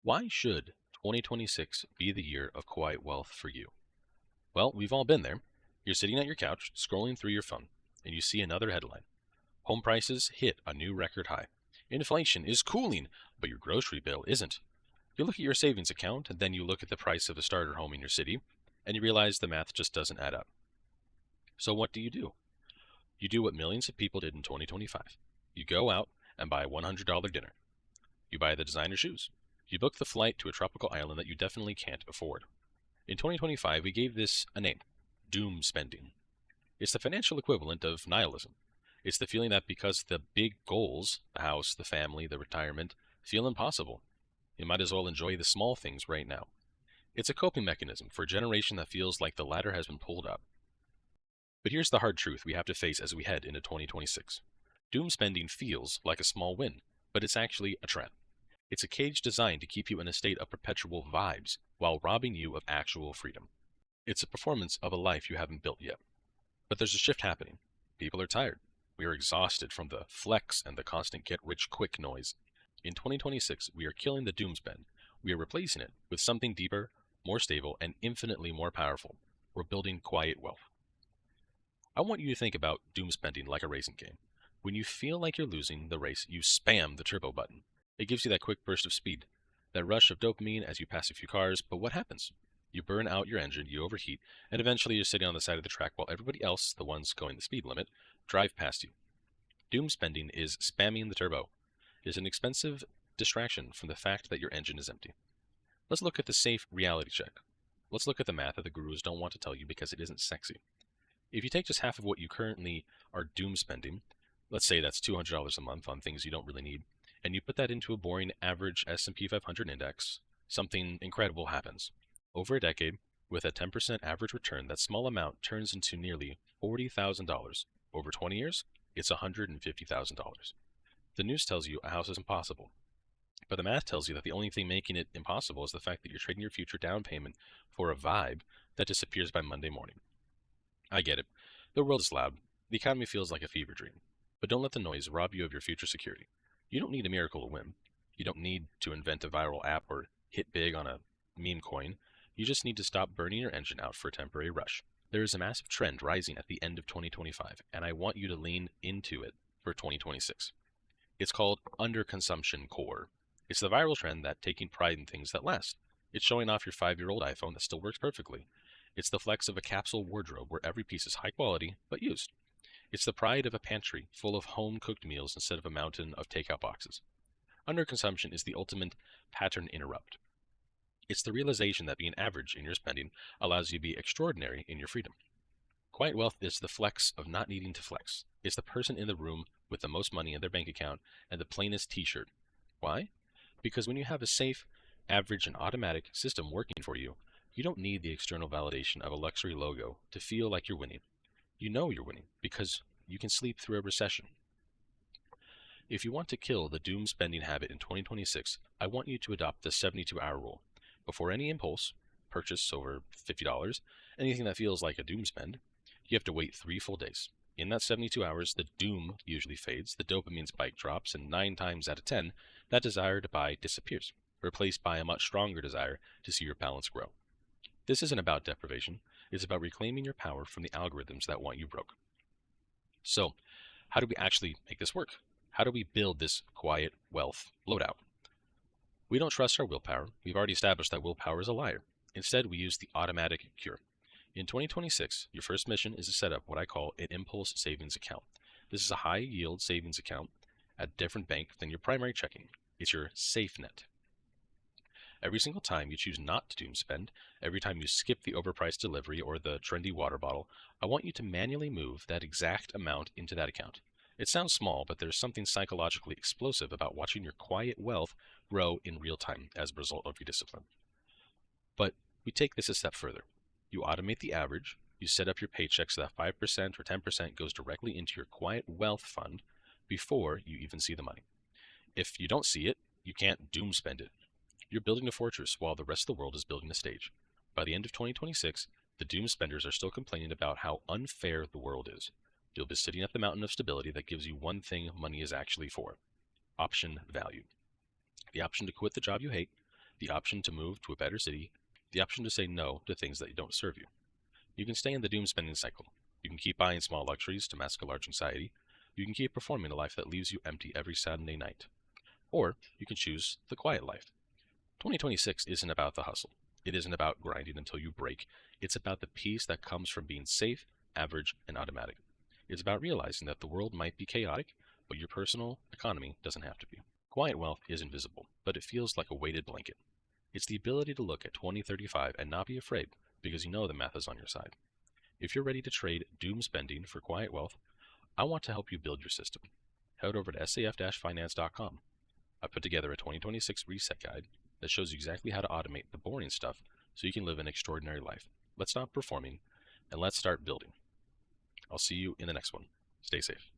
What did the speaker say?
Why should 2026 be the year of quiet wealth for you? Well, we've all been there. You're sitting at your couch, scrolling through your phone, and you see another headline. Home prices hit a new record high. Inflation is cooling, but your grocery bill isn't. You look at your savings account, and then you look at the price of a starter home in your city, and you realize the math just doesn't add up. So what do? You do what millions of people did in 2025. You go out and buy a $100 dinner. You buy the designer shoes. You book the flight to a tropical island that you definitely can't afford. In 2025, we gave this a name: doom spending. It's the financial equivalent of nihilism. It's the feeling that because the big goals, the house, the family, the retirement, feel impossible, you might as well enjoy the small things right now. It's a coping mechanism for a generation that feels like the ladder has been pulled up. But here's the hard truth we have to face as we head into 2026. Doom spending feels like a small win, but it's actually a trap. It's a cage designed to keep you in a state of perpetual vibes while robbing you of actual freedom. It's a performance of a life you haven't built yet. But there's a shift happening. People are tired. We are exhausted from the flex and the constant get rich quick noise. In 2026, we are killing the doom spend. We are replacing it with something deeper, more stable, and infinitely more powerful. We're building quiet wealth. I want you to think about doom spending like a racing game. When you feel like you're losing the race, you spam the turbo button. It gives you that quick burst of speed, that rush of dopamine as you pass a few cars, but what happens? You burn out your engine, you overheat, and eventually you're sitting on the side of the track while everybody else, the ones going the speed limit, drive past you. Doom spending is spamming the turbo. It's an expensive distraction from the fact that your engine is empty. Let's look at the safe reality check. Let's look at the math that the gurus don't want to tell you because it isn't sexy. If you take just half of what you currently are doom spending, let's say that's $200 a month on things you don't really need, and you put that into a boring average S&P 500 index, something incredible happens. Over a decade, with a 10% average return, that small amount turns into nearly $40,000. Over 20 years, it's $150,000. The news tells you a house is impossible, but the math tells you that the only thing making it impossible is the fact that you're trading your future down payment for a vibe that disappears by Monday morning. I get it. The world is loud. The economy feels like a fever dream. But don't let the noise rob you of your future security. You don't need a miracle to win. You don't need to invent a viral app or hit big on a meme coin. You just need to stop burning your engine out for a temporary rush. There is a massive trend rising at the end of 2025, and I want you to lean into it for 2026. It's called Underconsumption Core. It's the viral trend that taking pride in things that last. It's showing off your 5-year-old iPhone that still works perfectly. It's the flex of a capsule wardrobe where every piece is high quality but used. It's the pride of a pantry full of home-cooked meals instead of a mountain of takeout boxes. Underconsumption is the ultimate pattern interrupt. It's the realization that being average in your spending allows you to be extraordinary in your freedom. Quiet wealth is the flex of not needing to flex. It's the person in the room with the most money in their bank account and the plainest t-shirt. Why? Because when you have a safe, average, and automatic system working for you, you don't need the external validation of a luxury logo to feel like you're winning. You know you're winning because you can sleep through a recession. If you want to kill the doom spending habit in 2026, I want you to adopt the 72-hour rule. Before any impulse purchase over $50, anything that feels like a doom spend, you have to wait 3 full days. In that 72 hours, the doom usually fades, the dopamine spike drops, and 9 times out of 10, that desire to buy disappears, replaced by a much stronger desire to see your balance grow. This isn't about deprivation. It's about reclaiming your power from the algorithms that want you broke. So, how do we actually make this work? How do we build this quiet wealth loadout? We don't trust our willpower. We've already established that willpower is a liar. Instead, we use the automatic cure. In 2026, your first mission is to set up what I call an impulse savings account. This is a high yield savings account at a different bank than your primary checking. It's your safe net. Every single time you choose not to doom spend, every time you skip the overpriced delivery or the trendy water bottle, I want you to manually move that exact amount into that account. It sounds small, but there's something psychologically explosive about watching your quiet wealth grow in real time as a result of your discipline. But we take this a step further. You automate the average, you set up your paycheck so that 5% or 10% goes directly into your quiet wealth fund before you even see the money. If you don't see it, you can't doom spend it. You're building a fortress while the rest of the world is building a stage. By the end of 2026, the doom spenders are still complaining about how unfair the world is. You'll be sitting at the mountain of stability that gives you one thing money is actually for: option value. The option to quit the job you hate, the option to move to a better city, the option to say no to things that don't serve you. You can stay in the doom spending cycle. You can keep buying small luxuries to mask a large anxiety. You can keep performing a life that leaves you empty every Saturday night. Or you can choose the quiet life. 2026 isn't about the hustle. It isn't about grinding until you break. It's about the peace that comes from being safe, average, and automatic. It's about realizing that the world might be chaotic, but your personal economy doesn't have to be. Quiet wealth is invisible, but it feels like a weighted blanket. It's the ability to look at 2035 and not be afraid because you know the math is on your side. If you're ready to trade doom spending for quiet wealth, I want to help you build your system. Head over to saf-finance.com. I put together a 2026 reset guide that shows you exactly how to automate the boring stuff so you can live an extraordinary life. Let's stop performing and let's start building. I'll see you in the next one. Stay safe.